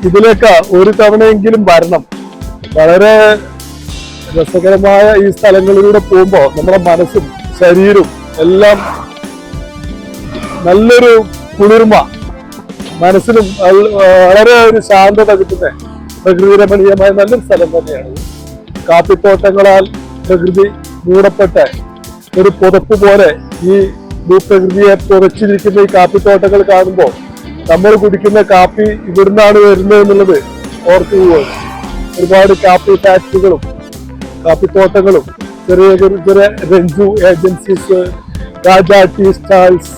ഇതിലേക്ക് ഒരു തവണയെങ്കിലും വരണം. വളരെ രസകരമായ ഈ സ്ഥലങ്ങളിലൂടെ പോകുമ്പോൾ നമ്മുടെ മനസ്സും ശരീരവും എല്ലാം നല്ലൊരു കുളിർമ, മനസ്സിനും വളരെ ഒരു ശാന്തത കിട്ടുന്ന പ്രകൃതി രമണീയമായ നല്ലൊരു സ്ഥലം തന്നെയാണ്. കാപ്പിത്തോട്ടങ്ങളാൽ പ്രകൃതി മൂടപ്പെട്ട ഒരു പുതപ്പ് പോലെ ഈ ഭൂപ്രകൃതിയെ പുറച്ചിരിക്കുന്ന ഈ കാപ്പിത്തോട്ടങ്ങൾ കാണുമ്പോൾ നമ്മൾ കുടിക്കുന്ന കാപ്പി ഇവിടുന്നാണ് വരുന്നത് എന്നുള്ളത് ഓർക്കുകയാണ്. ഒരുപാട് കാപ്പി ഫാക്ടറികളും കാപ്പിത്തോട്ടങ്ങളും ചെറിയ ചെറിയ രഞ്ജു ഏജൻസീസ്, രാജ ടീ സ്റ്റാൾസ്,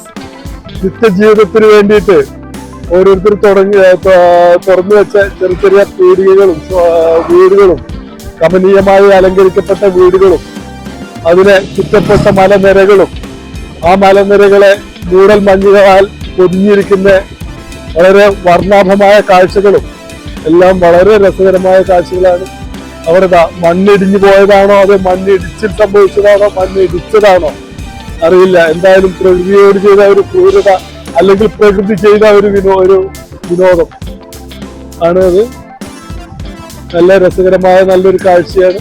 നിത്യജീവിതത്തിന് വേണ്ടിയിട്ട് ഓരോരുത്തർ തുറന്നു വെച്ച ചെറിയ ചെറിയ പീടികകളും വീടുകളും, കമനീയമായി അലങ്കരിക്കപ്പെട്ട വീടുകളും, അതിനെ ചുറ്റപ്പെട്ട മലനിരകളും, ആ മലനിരകളെ മൂടൽ മഞ്ഞുകളാൽ പൊതിഞ്ഞിരിക്കുന്ന വളരെ വർണ്ണാഭമായ കാഴ്ചകളും എല്ലാം വളരെ രസകരമായ കാഴ്ചകളാണ്. അവിടെ മണ്ണിടിഞ്ഞു പോയതാണോ അതോ മണ്ണിടിച്ചിൽ സംഭവിച്ചതാണോ മണ്ണിടിച്ചതാണോ അറിയില്ല. എന്തായാലും പ്രകൃതിയോട് ചെയ്ത ഒരു ക്രൂരത അല്ലെങ്കിൽ പ്രകൃതി ചെയ്ത ഒരു വിനോദം ആണ് അത്. നല്ല രസകരമായ നല്ലൊരു കാഴ്ചയാണ്.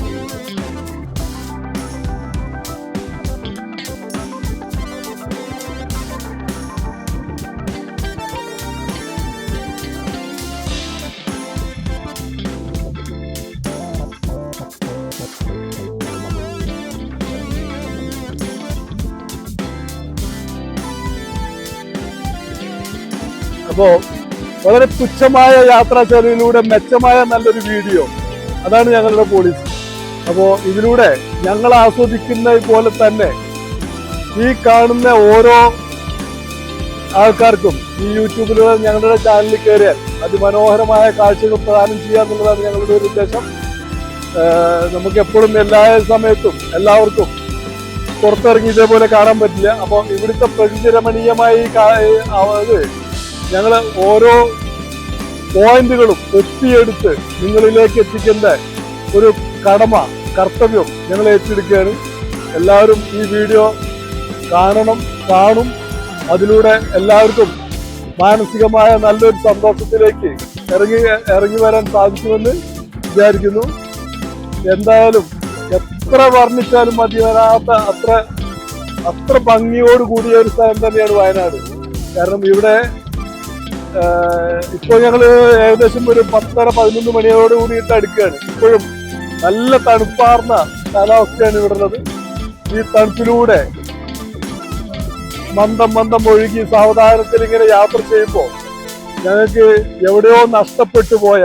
അപ്പോ വളരെ തുച്ഛമായ യാത്രാ ചെലവിലൂടെ മെച്ചമായ നല്ലൊരു വീഡിയോ, അതാണ് ഞങ്ങളുടെ പോളിസി. അപ്പോ ഇതിലൂടെ ഞങ്ങൾ ആസ്വദിക്കുന്ന പോലെ തന്നെ ഈ കാണുന്ന ഓരോ ആൾക്കാർക്കും ഈ യൂട്യൂബിലൂടെ ഞങ്ങളുടെ ചാനലിൽ കയറിയാൽ അതിമനോഹരമായ കാഴ്ചകൾ പ്രദാനം ചെയ്യുക എന്നുള്ളതാണ് ഞങ്ങളുടെ ഒരു ഉദ്ദേശം. നമുക്ക് എപ്പോഴും എല്ലാ സമയത്തും എല്ലാവർക്കും പുറത്തിറങ്ങി ഇതേപോലെ കാണാൻ പറ്റില്ല. അപ്പോൾ ഇവിടുത്തെ പ്രകൃതി രമണീയമായി ഞങ്ങൾ ഓരോ പോയിന്റുകളും ഒപ്പിയെടുത്ത് നിങ്ങളിലേക്ക് എത്തിക്കേണ്ട ഒരു കർത്തവ്യം ഞങ്ങൾ ഏറ്റെടുക്കുകയാണ്. എല്ലാവരും ഈ വീഡിയോ കാണും. അതിലൂടെ എല്ലാവർക്കും മാനസികമായ നല്ലൊരു സന്തോഷത്തിലേക്ക് ഇറങ്ങി വരാൻ സാധിക്കുമെന്ന് വിചാരിക്കുന്നു. എന്തായാലും എത്ര വർണ്ണിച്ചാലും മതി വരാത്ത അത്ര ഭംഗിയോട് കൂടിയ ഒരു സ്ഥലം തന്നെയാണ് വയനാട്. കാരണം ഇവിടെ ഇപ്പൊ ഞങ്ങള് ഏകദേശം ഒരു 10:30-11 മണിയോട് കൂടിയിട്ട് അടുക്കുകയാണ്. ഇപ്പോഴും നല്ല തണുപ്പാർന്ന കാലാവസ്ഥയാണ് ഇവിടെ ഉള്ളത്. ഈ തണുപ്പിലൂടെ മന്ദം ഒഴുകി സാവധാനത്തിൽ ഇങ്ങനെ യാത്ര ചെയ്യുമ്പോൾ ഞങ്ങൾക്ക് എവിടെയോ നഷ്ടപ്പെട്ടു പോയ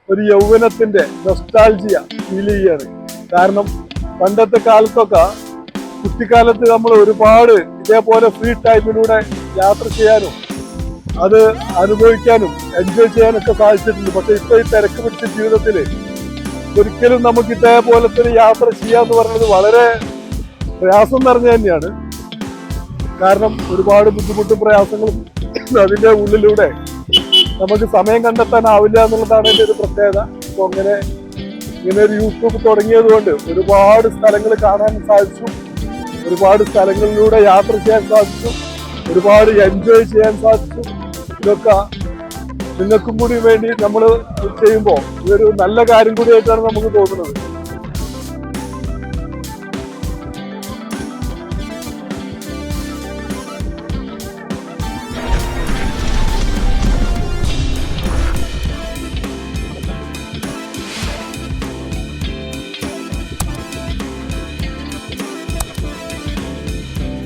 ഒരു യൗവനത്തിന്റെ നൊസ്റ്റാൾജിയ ഫീൽ ചെയ്യാണ്. കാരണം പണ്ടത്തെ കാലത്തൊക്കെ കുട്ടിക്കാലത്ത് നമ്മൾ ഒരുപാട് ഇതേപോലെ ഫ്രീ ടൈമിലൂടെ യാത്ര ചെയ്യാനും അത് അനുഭവിക്കാനും എൻജോയ് ചെയ്യാനൊക്കെ സാധിച്ചിട്ടുണ്ട്. പക്ഷെ ഇപ്പൊ ഈ തിരക്ക് പിടിച്ച ജീവിതത്തില് ഒരിക്കലും നമുക്ക് ഇതേപോലെ തന്നെ യാത്ര ചെയ്യാന്ന് പറയുന്നത് വളരെ പ്രയാസം നിറഞ്ഞ തന്നെയാണ്. കാരണം ഒരുപാട് ബുദ്ധിമുട്ടും പ്രയാസങ്ങളും അതിന്റെ ഉള്ളിലൂടെ നമുക്ക് സമയം കണ്ടെത്താനാവില്ല എന്നുള്ളതാണ് എൻ്റെ ഒരു പ്രത്യേകത. അപ്പൊ ഇങ്ങനെ ഒരു യൂട്യൂബ് തുടങ്ങിയത് കൊണ്ട് ഒരുപാട് സ്ഥലങ്ങൾ കാണാൻ സാധിച്ചു, ഒരുപാട് സ്ഥലങ്ങളിലൂടെ യാത്ര ചെയ്യാൻ സാധിച്ചു, ഒരുപാട് എൻജോയ് ചെയ്യാൻ സാധിച്ചു. ഇതൊക്കെ നിങ്ങൾക്കും കൂടി വേണ്ടി നമ്മൾ ചെയ്യുമ്പോൾ ഇതൊരു നല്ല കാര്യം കൂടിയായിട്ടാണ് നമുക്ക് തോന്നുന്നത്.